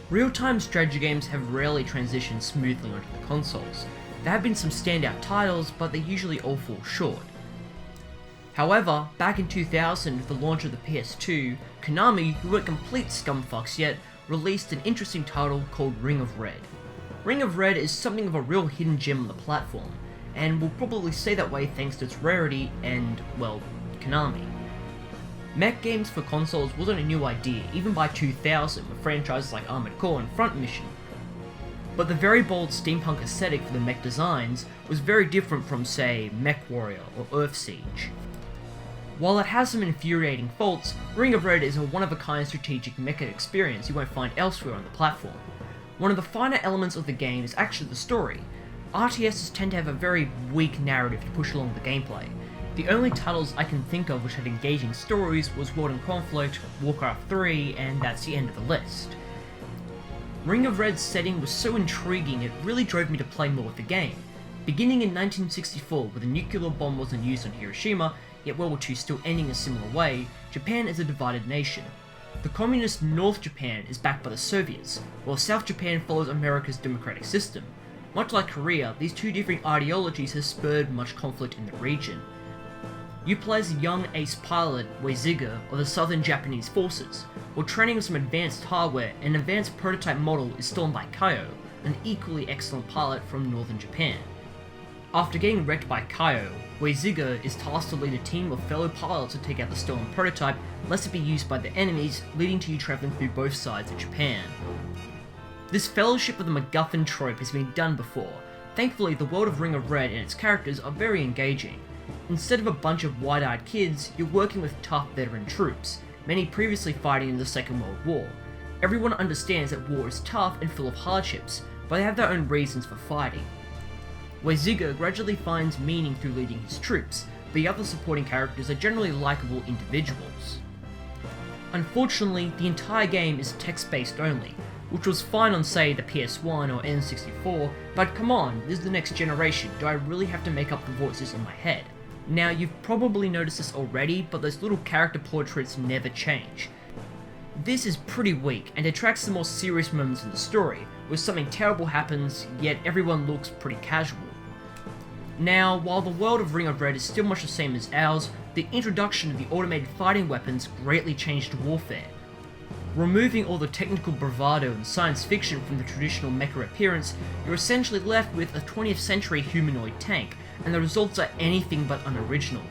Real-time strategy games have rarely transitioned smoothly onto the consoles. There have been some standout titles, but they usually all fall short. However, back in 2000 with the launch of the PS2, Konami, who weren't complete scumfucks yet, released an interesting title called Ring of Red. Ring of Red is something of a real hidden gem on the platform, and will probably stay that way thanks to its rarity and, well, Konami. Mech games for consoles wasn't a new idea, even by 2000 with franchises like Armored Core and Front Mission. But the very bold steampunk aesthetic for the mech designs was very different from, say, MechWarrior or Earth Siege. While it has some infuriating faults, Ring of Red is a one-of-a-kind strategic mecha experience you won't find elsewhere on the platform. One of the finer elements of the game is actually the story. RTSs tend to have a very weak narrative to push along the gameplay. The only titles I can think of which had engaging stories was World in Conflict, Warcraft 3, and that's the end of the list. Ring of Red's setting was so intriguing it really drove me to play more with the game. Beginning in 1964, where the nuclear bomb wasn't used on Hiroshima, yet World War II still ending a similar way, Japan is a divided nation. The communist North Japan is backed by the Soviets, while South Japan follows America's democratic system. Much like Korea, these two different ideologies have spurred much conflict in the region. You play as a young ace pilot, Uesuga, of the Southern Japanese forces, while training with some advanced hardware. An advanced prototype model is stolen by Kaio, an equally excellent pilot from Northern Japan. After getting wrecked by Kaio, Uesuga is tasked to lead a team of fellow pilots to take out the stolen prototype, lest it be used by the enemies, leading to you travelling through both sides of Japan. This fellowship of the MacGuffin trope has been done before. Thankfully, the world of Ring of Red and its characters are very engaging. Instead of a bunch of wide-eyed kids, you're working with tough veteran troops, many previously fighting in the Second World War. Everyone understands that war is tough and full of hardships, but they have their own reasons for fighting. Uesuga gradually finds meaning through leading his troops, but the other supporting characters are generally likable individuals. Unfortunately, the entire game is text-based only, which was fine on, say, the PS1 or N64, but come on, this is the next generation, do I really have to make up the voices in my head? Now, you've probably noticed this already, but those little character portraits never change. This is pretty weak, and detracts the more serious moments in the story, where something terrible happens, yet everyone looks pretty casual. Now, while the world of Ring of Red is still much the same as ours, the introduction of the automated fighting weapons greatly changed warfare. Removing all the technical bravado and science fiction from the traditional mecha appearance, you're essentially left with a 20th century humanoid tank, and the results are anything but unoriginal.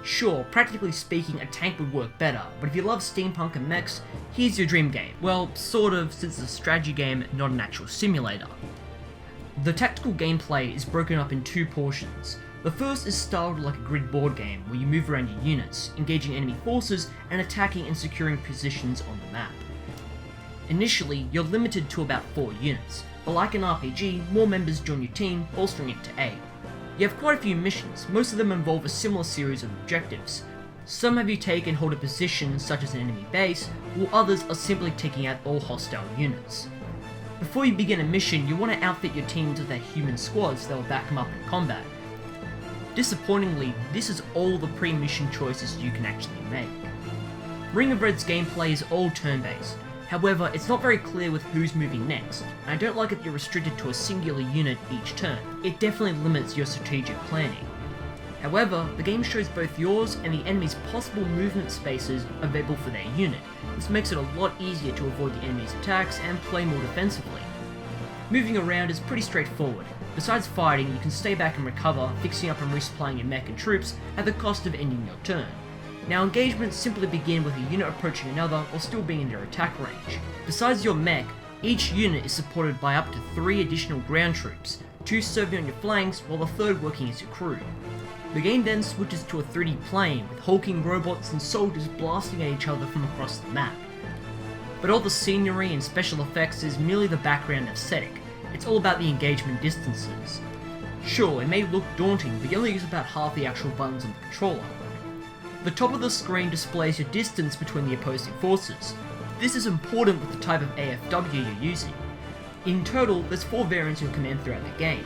Sure, practically speaking, a tank would work better, but if you love steampunk and mechs, here's your dream game. Well, sort of, since it's a strategy game, not an actual simulator. The tactical gameplay is broken up in two portions. The first is styled like a grid board game, where you move around your units, engaging enemy forces and attacking and securing positions on the map. Initially, you're limited to about 4 units, but like an RPG, more members join your team, bolstering it to 8. You have quite a few missions, most of them involve a similar series of objectives. Some have you take and hold a position such as an enemy base, while others are simply taking out all hostile units. Before you begin a mission, you want to outfit your teams with their human squads that will back them up in combat. Disappointingly, this is all the pre-mission choices you can actually make. Ring of Red's gameplay is all turn-based, however it's not very clear with who's moving next, and I don't like it that you're restricted to a singular unit each turn. It definitely limits your strategic planning. However, the game shows both yours and the enemy's possible movement spaces available for their unit. This makes it a lot easier to avoid the enemy's attacks and play more defensively. Moving around is pretty straightforward. Besides fighting, you can stay back and recover, fixing up and resupplying your mech and troops at the cost of ending your turn. Now, engagements simply begin with a unit approaching another or still being in their attack range. Besides your mech, each unit is supported by up to 3 additional ground troops, 2 serving on your flanks while the 3rd working as your crew. The game then switches to a 3D plane with hulking robots and soldiers blasting at each other from across the map. But all the scenery and special effects is merely the background aesthetic. It's all about the engagement distances. Sure, it may look daunting, but you only use about half the actual buttons on the controller. The top of the screen displays your distance between the opposing forces. This is important with the type of AFW you're using. In total, there's 4 variants you'll command throughout the game.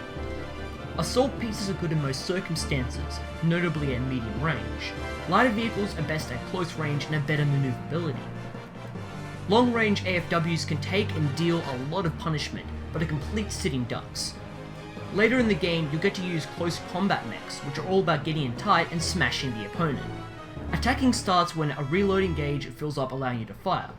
Assault pieces are good in most circumstances, notably at medium range. Lighter vehicles are best at close range and have better maneuverability. Long-range AFWs can take and deal a lot of punishment, but are complete sitting ducks. Later in the game, you'll get to use close combat mechs, which are all about getting in tight and smashing the opponent. Attacking starts when a reloading gauge fills up, allowing you to fire.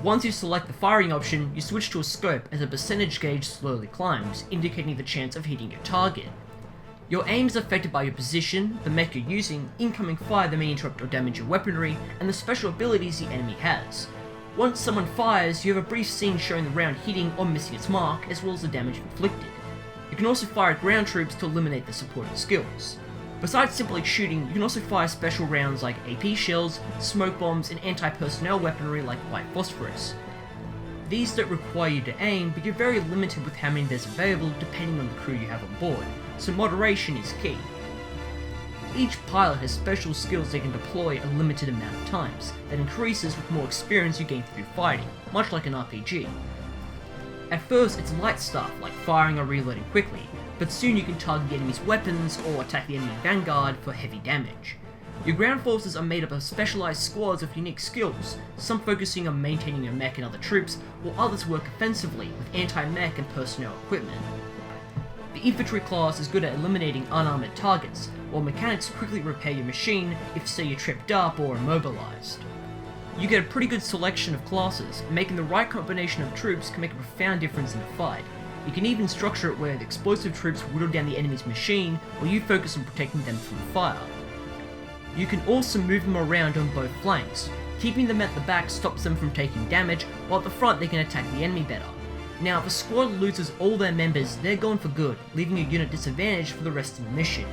Once you select the firing option, you switch to a scope as a percentage gauge slowly climbs, indicating the chance of hitting your target. Your aim is affected by your position, the mech you're using, incoming fire that may interrupt or damage your weaponry, and the special abilities the enemy has. Once someone fires, you have a brief scene showing the round hitting or missing its mark, as well as the damage inflicted. You can also fire at ground troops to eliminate the supporting skills. Besides simply shooting, you can also fire special rounds like AP shells, smoke bombs, and anti-personnel weaponry like white phosphorus. These don't require you to aim, but you're very limited with how many there's available depending on the crew you have on board, so moderation is key. Each pilot has special skills they can deploy a limited amount of times, that increases with more experience you gain through fighting, much like an RPG. At first, it's light stuff like firing or reloading quickly, but soon you can target the enemy's weapons or attack the enemy vanguard for heavy damage. Your ground forces are made up of specialized squads with unique skills, some focusing on maintaining your mech and other troops, while others work offensively with anti-mech and personnel equipment. The infantry class is good at eliminating unarmored targets, while mechanics quickly repair your machine if, say, you're tripped up or immobilized. You get a pretty good selection of classes, and making the right combination of troops can make a profound difference in a fight. You can even structure it where the explosive troops whittle down the enemy's machine, while you focus on protecting them from fire. You can also move them around on both flanks. Keeping them at the back stops them from taking damage, while at the front they can attack the enemy better. Now, if a squad loses all their members, they're gone for good, leaving your unit disadvantaged for the rest of the mission.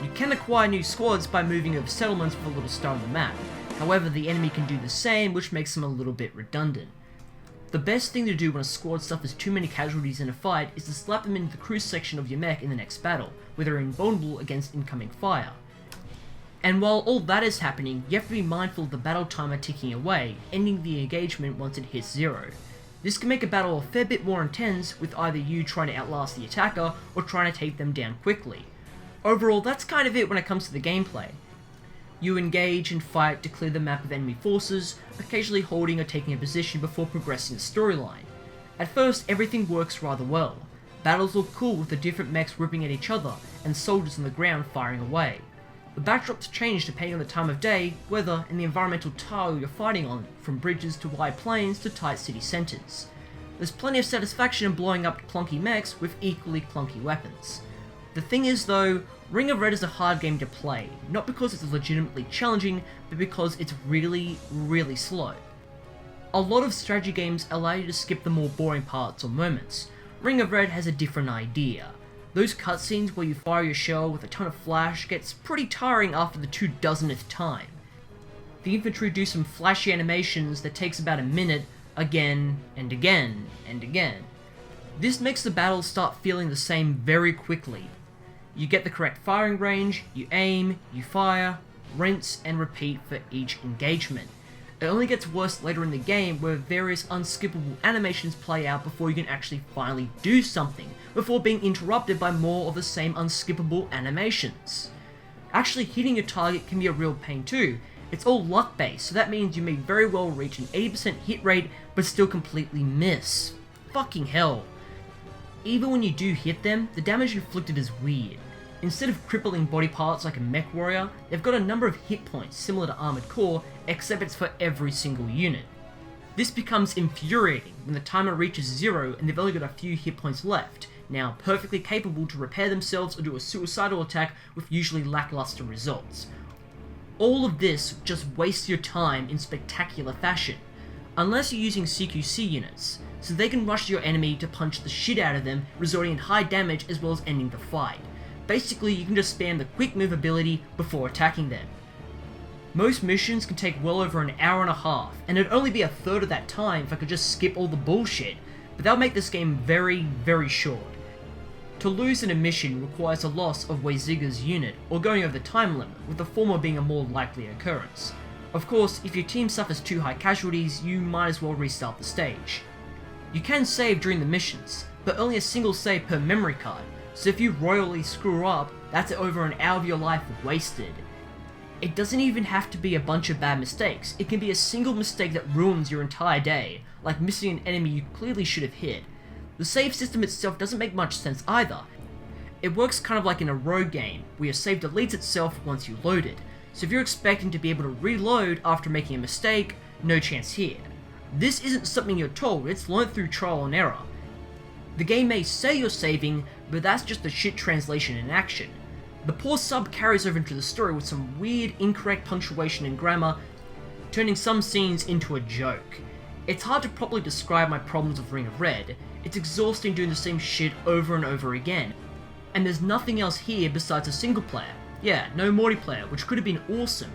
You can acquire new squads by moving over settlements with a little star on the map. However, the enemy can do the same, which makes them a little bit redundant. The best thing to do when a squad suffers too many casualties in a fight is to slap them into the crew section of your mech in the next battle, where they're invulnerable against incoming fire. And while all that is happening, you have to be mindful of the battle timer ticking away, ending the engagement once it hits 0. This can make a battle a fair bit more intense, with either you trying to outlast the attacker or trying to take them down quickly. Overall, that's kind of it when it comes to the gameplay. You engage and fight to clear the map of enemy forces, occasionally holding or taking a position before progressing the storyline. At first, everything works rather well. Battles look cool with the different mechs ripping at each other, and soldiers on the ground firing away. The backdrops change depending on the time of day, weather, and the environmental tile you're fighting on, from bridges to wide plains to tight city centers. There's plenty of satisfaction in blowing up clunky mechs with equally clunky weapons. The thing is though, Ring of Red is a hard game to play, not because it's legitimately challenging, but because it's really, really slow. A lot of strategy games allow you to skip the more boring parts or moments. Ring of Red has a different idea. Those cutscenes where you fire your shell with a ton of flash gets pretty tiring after the 2,000th time. The infantry do some flashy animations that takes about a minute, again, and again, and again. This makes the battles start feeling the same very quickly. You get the correct firing range, you aim, you fire, rinse, and repeat for each engagement. It only gets worse later in the game where various unskippable animations play out before you can actually finally do something, before being interrupted by more of the same unskippable animations. Actually hitting your target can be a real pain too. It's all luck based, so that means you may very well reach an 80% hit rate but still completely miss. Fucking hell. Even when you do hit them, the damage inflicted is weird. Instead of crippling body parts like a mech warrior, they've got a number of hit points similar to Armored Core, except it's for every single unit. This becomes infuriating when the timer reaches 0 and they've only got a few hit points left, now perfectly capable to repair themselves or do a suicidal attack with usually lackluster results. All of this just wastes your time in spectacular fashion, unless you're using CQC units, so they can rush your enemy to punch the shit out of them, resulting in high damage as well as ending the fight. Basically, you can just spam the quick move ability before attacking them. Most missions can take well over an hour and a half, and it'd only be a third of that time if I could just skip all the bullshit, but that'll make this game very, very short. To lose in a mission requires a loss of Weiziger's unit, or going over the time limit, with the former being a more likely occurrence. Of course, if your team suffers too high casualties, you might as well restart the stage. You can save during the missions, but only a single save per memory card, so if you royally screw up, that's over an hour of your life wasted. It doesn't even have to be a bunch of bad mistakes, it can be a single mistake that ruins your entire day, like missing an enemy you clearly should have hit. The save system itself doesn't make much sense either. It works kind of like in a rogue game, where your save deletes itself once you load it, so if you're expecting to be able to reload after making a mistake, no chance here. This isn't something you're told, it's learnt through trial and error. The game may say you're saving, but that's just a shit translation in action. The poor sub carries over into the story with some weird, incorrect punctuation and grammar, turning some scenes into a joke. It's hard to properly describe my problems with Ring of Red. It's exhausting doing the same shit over and over again. And there's nothing else here besides a single player. Yeah, no multiplayer, which could have been awesome.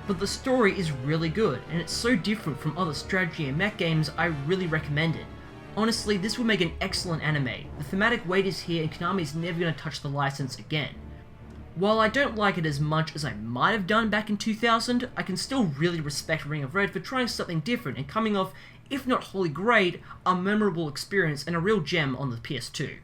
But the story is really good, and it's so different from other strategy and mech games, I really recommend it. Honestly, this would make an excellent anime. The thematic weight is here and Konami is never going to touch the license again. While I don't like it as much as I might have done back in 2000, I can still really respect Ring of Red for trying something different and coming off, if not wholly great, a memorable experience and a real gem on the PS2.